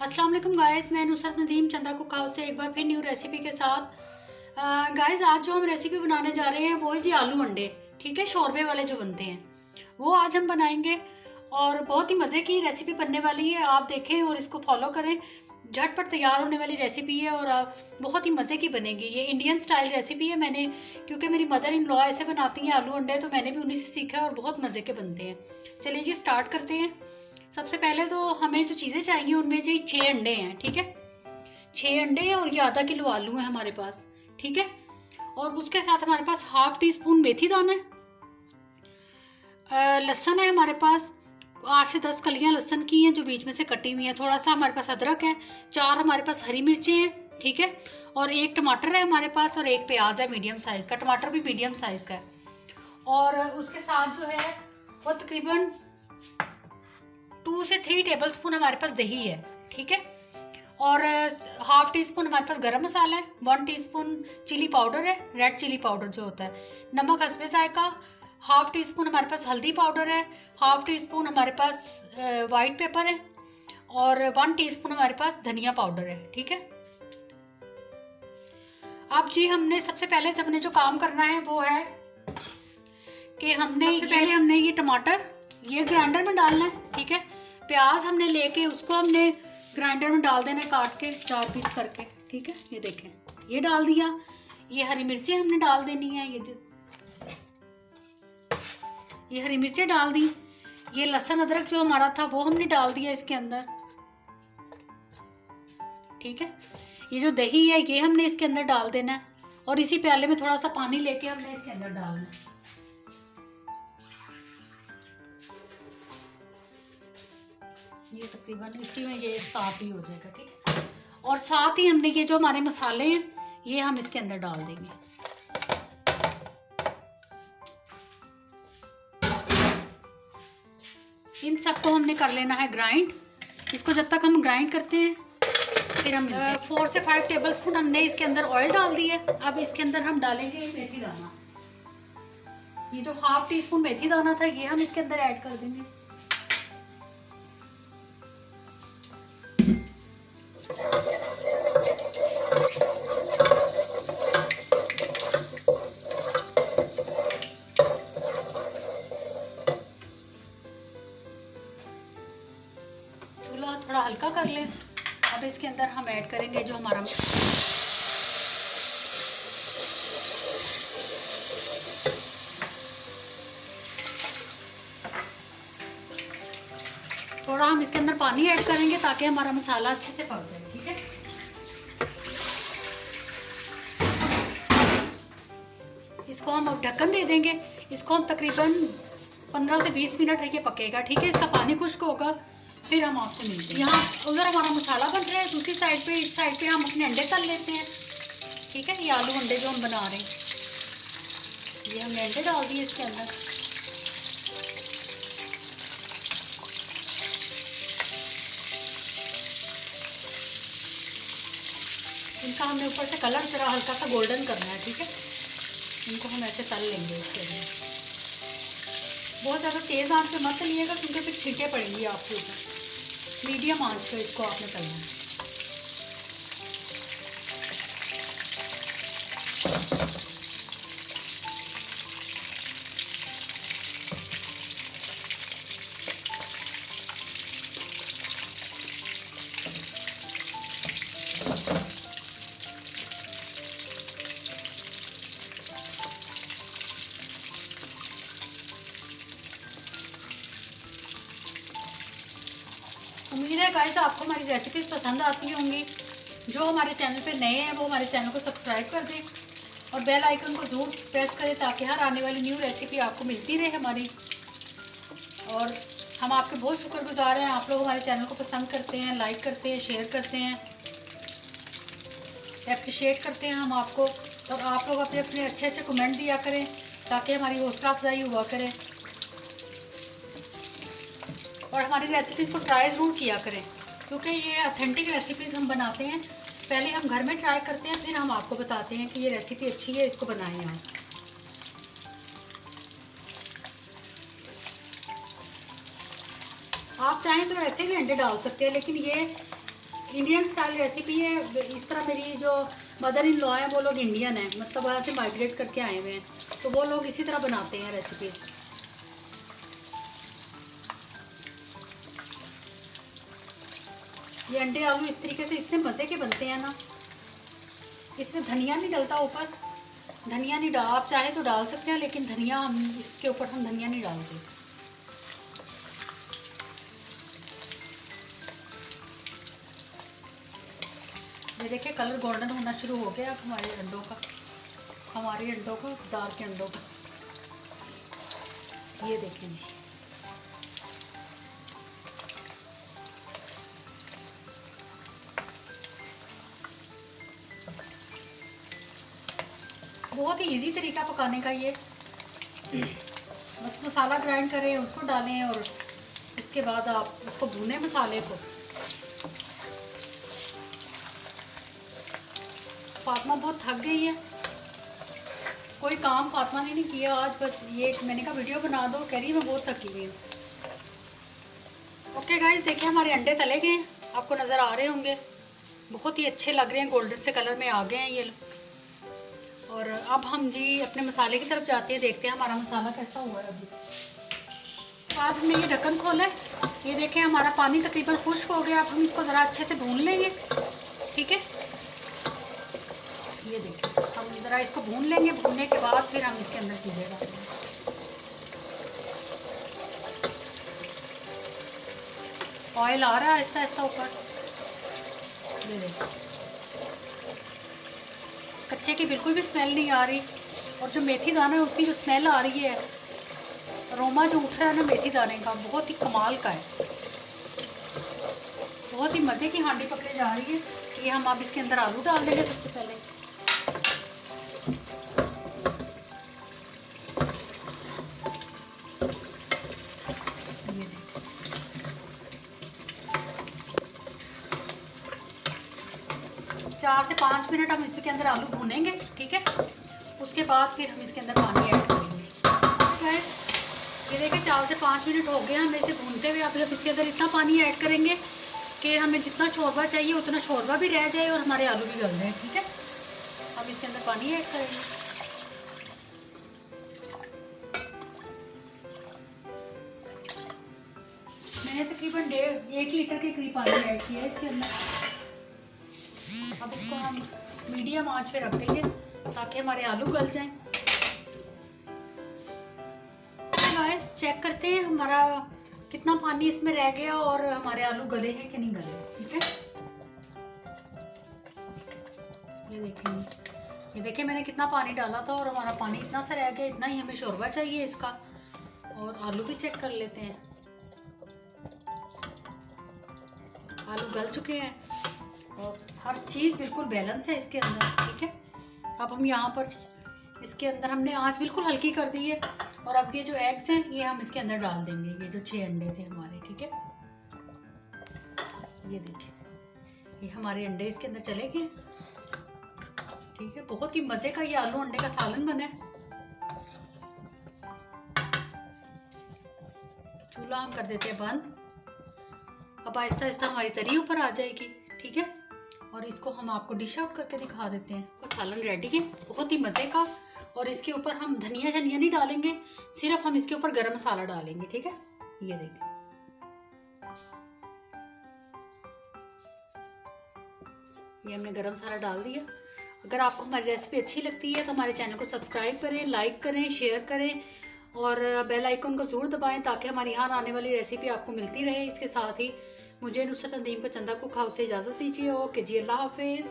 अस्सलाम वालेकुम गाइस, मैं नुसरत नदीम चंदा कुक हाउस से एक बार फिर न्यू रेसिपी के साथ। गाइस, आज जो हम रेसिपी बनाने जा रहे हैं वो है जी आलू अंडे। ठीक है, शोरबे वाले जो बनते हैं वो आज हम बनाएंगे और बहुत ही मज़े की रेसिपी बनने वाली है। आप देखें और इसको फॉलो करें। झटपट तैयार होने वाली रेसिपी है और बहुत ही मज़े की बनेगी। ये इंडियन स्टाइल रेसिपी है। मैंने क्योंकि मेरी मदर इन लॉ ऐसे बनाती हैं आलू अंडे, तो मैंने भी उन्हीं से सीखा है और बहुत मज़े के बनते हैं। चलिए जी, स्टार्ट करते हैं। सबसे पहले तो हमें जो चीज़ें चाहिए उनमें जी 6 अंडे हैं। ठीक है, 6 अंडे हैं और ये आधा किलो आलू है हमारे पास। ठीक है, और उसके साथ हमारे पास हाफ टी स्पून मेथी दाना है। लहसुन है हमारे पास 8 से 10 कलियां लहसुन की हैं जो बीच में से कटी हुई हैं। थोड़ा सा हमारे पास अदरक है। 4 हमारे पास हरी मिर्चें हैं। ठीक है, और 1 टमाटर है हमारे पास और 1 प्याज है मीडियम साइज़ का। टमाटर भी मीडियम साइज़ का है। और उसके साथ जो है वो तकरीबन 2 से 3 टेबल स्पून हमारे पास दही है। ठीक है, और हाफ टी स्पून हमारे पास गरम मसाला है। 1 टीस्पून चिली पाउडर है, रेड चिली पाउडर जो होता है। नमक हस्बे जायका। हाफ टी स्पून हमारे पास हल्दी पाउडर है। हाफ टी स्पून हमारे पास वाइट पेपर है और 1 टीस्पून हमारे पास धनिया पाउडर है। ठीक है, अब जी हमने सबसे पहले हमने जो काम करना है वो है कि हमने ये टमाटर ये ग्राइंडर में डालना है। ठीक है, प्याज हमने लेके उसको हमने ग्राइंडर में डाल देना है काट के 4 पीस करके। ठीक है, ये देखें, ये डाल दिया। ये हरी मिर्चें हमने डाल देनी है। ये हरी मिर्चें डाल दी। ये लहसुन अदरक जो हमारा था वो हमने डाल दिया इसके अंदर। ठीक है, ये जो दही है ये हमने इसके अंदर डाल देना है और इसी प्याले में थोड़ा सा पानी लेके हमने इसके अंदर डालना है। ये तकरीबन इसी में ये साफ ही हो जाएगा। ठीक है, और साथ ही हमने ये जो हमारे मसाले हैं ये हम इसके अंदर डाल देंगे। इन सबको हमने कर लेना है ग्राइंड। इसको जब तक हम ग्राइंड करते हैं फिर हम 4 से 5 टेबल स्पून हमने इसके अंदर ऑयल डाल दिया है। अब इसके अंदर हम डालेंगे मेथी दाना। ये जो हाफ टी स्पून मेथी दाना था ये हम इसके अंदर ऐड कर देंगे। चूल्हा थोड़ा हल्का कर लें। अब इसके अंदर हम ऐड करेंगे जो हमारा थोड़ा हम इसके अंदर पानी ऐड करेंगे ताकि हमारा मसाला अच्छे से पक जाए। ठीक है, इसको हम अब ढक्कन दे देंगे। इसको हम तकरीबन 15 से 20 मिनट ये पकेगा। ठीक है, इसका पानी खुश्क होगा फिर हम आपसे मिलते हैं। यहाँ उधर हमारा मसाला बन रहा है, दूसरी साइड पे इस साइड पे हम अपने अंडे तल लेते हैं। ठीक है, ये आलू अंडे जो हम बना रहे हैं ये हमने अंडे डाल दिए इसके अंदर। इनका हमने ऊपर से कलर जरा हल्का सा गोल्डन करना है। ठीक है, इनको हम ऐसे तल लेंगे इसके अंदर। बहुत ज़्यादा तेज़ आंच पे मत तलिएगा क्योंकि फिर छींटे पड़ेंगी आपके ऊपर। मीडियम आंच पे इसको आपने तलना है। उम्मीद है गाइस आपको हमारी रेसिपीज़ पसंद आती होंगी। जो हमारे चैनल पे नए हैं वो हमारे चैनल को सब्सक्राइब कर दें और बेल आइकन को ज़रूर प्रेस करें ताकि हर आने वाली न्यू रेसिपी आपको मिलती रहे हमारी। और हम आपके बहुत शुक्रगुजार हैं, आप लोग हमारे चैनल को पसंद करते हैं, लाइक करते हैं, शेयर करते हैं, एप्रिशिएट करते हैं हम आपको। और आप लोग अपने अपने अच्छे अच्छे कमेंट दिया करें ताकि हमारी हौसला अफजाई हुआ करे और हमारी रेसिपीज़ को ट्राई ज़रूर किया करें क्योंकि ये ऑथेंटिक रेसिपीज़ हम बनाते हैं। पहले हम घर में ट्राई करते हैं फिर हम आपको बताते हैं कि ये रेसिपी अच्छी है, इसको बनाएं आप। आप चाहें तो ऐसे भी अंडे डाल सकते हैं, लेकिन ये इंडियन स्टाइल रेसिपी है। इस तरह मेरी जो मदर इन लॉ है वो लोग इंडियन है, मतलब वहाँ से माइग्रेट करके आए हुए हैं, तो वो लोग इसी तरह बनाते हैं रेसिपीज़। ये अंडे आलू इस तरीके से इतने मज़े के बनते हैं ना। इसमें धनिया नहीं डलता ऊपर, धनिया नहीं डाल, आप चाहे तो डाल सकते हैं, लेकिन धनिया हम इसके ऊपर हम धनिया नहीं डालते। ये देखिए कलर गोल्डन होना शुरू हो गया अब हमारे अंडों का, बाजार के अंडों का। ये देखिए जी, बहुत ही इजी तरीका पकाने का ये। बस मसाला ग्राइंड करें, उसको डालें और उसके बाद आप उसको भूनें मसाले को। फातिमा बहुत थक गई है, कोई काम फातिमा ने नहीं किया आज, बस ये मैंने कहा वीडियो बना दो, कह रही है मैं बहुत थकी हुई हूँ। ओके गाइस, देखिए हमारे अंडे तले गए हैं, आपको नज़र आ रहे होंगे, बहुत ही अच्छे लग रहे हैं, गोल्डन से कलर में आ गए हैं ये। और अब हम जी अपने मसाले की तरफ जाते हैं, देखते हैं हमारा मसाला कैसा हुआ है अभी। बाद हमने ये ढक्कन खोला है, ये देखें हमारा पानी तकरीबन खुश्क हो गया। अब हम इसको ज़रा अच्छे से भून लेंगे, ठीक है। ये देखिए हम ज़रा इसको भून लेंगे, भूनने के बाद फिर हम इसके अंदर चीज़ें डालेंगे। ऑयल आ रहा है आहिस्ता आहिस्ता ऊपर, ये देखिए कच्चे की बिल्कुल भी स्मेल नहीं आ रही, और जो मेथी दाना है उसकी जो स्मेल आ रही है, अरोमा जो उठ रहा है ना मेथी दाने का, बहुत ही कमाल का है, बहुत ही मज़े की हांडी पकड़े जा रही है। ये हम अब इसके अंदर आलू डाल देंगे सबसे पहले। ये 4 से 5 मिनट हम इसके अंदर आलू भूनेंगे, ठीक है। उसके बाद फिर हम इसके अंदर पानी ऐड करेंगे। ये देखिए 4 से 5 मिनट हो गए हमें इसे भूनते हुए। अब इसके अंदर इतना पानी ऐड करेंगे कि हमें जितना शोरबा चाहिए उतना शोरबा भी रह जाए और हमारे आलू भी गल जाए, ठीक है। अब इसके अंदर पानी ऐड करेंगे। मैंने तकरीबन 1 लीटर के करीब पानी ऐड किया है इसके अंदर। अब इसको हम मीडियम आंच पे रख देंगे ताकि हमारे आलू गल जाएं। गाइस चेक करते हैं हमारा कितना पानी इसमें रह गया और हमारे आलू गले हैं कि नहीं गले, ठीक है। ये देखिए मैंने कितना पानी डाला था और हमारा पानी इतना सा रह गया, इतना ही हमें शोरबा चाहिए इसका। और आलू भी चेक कर लेते हैं, आलू गल चुके हैं और हर चीज़ बिल्कुल बैलेंस है इसके अंदर, ठीक है। अब हम यहाँ पर इसके अंदर हमने आंच बिल्कुल हल्की कर दी है और अब ये जो एग्स हैं ये हम इसके अंदर डाल देंगे, ये जो 6 अंडे थे हमारे, ठीक है। ये देखिए ये हमारे अंडे इसके अंदर चले गए, ठीक है। बहुत ही मज़े का ये आलू अंडे का सालन बना है। चूल्हा हम कर देते हैं बंद। अब आहिस्ता आहिस्ता हमारी तरी ऊपर आ जाएगी, ठीक है। और इसको हम आपको डिश आउट करके दिखा देते हैं। वो सालन रेडी है, बहुत ही मज़े का। और इसके ऊपर हम धनिया शनिया नहीं डालेंगे, सिर्फ हम इसके ऊपर गरम मसाला डालेंगे, ठीक है। ये देखें ये हमने गरम मसाला डाल दिया। अगर आपको हमारी रेसिपी अच्छी लगती है तो हमारे चैनल को सब्सक्राइब करें, लाइक करें, शेयर करें और बेल आइकन को ज़रूर दबाएं ताकि हमारी यहाँ आने वाली रेसिपी आपको मिलती रहे। इसके साथ ही मुझे नुसरत नदीम का चंदा कुक हाउस से इजाज़त दीजिए। ओके जी, अल्लाह हाफिज़।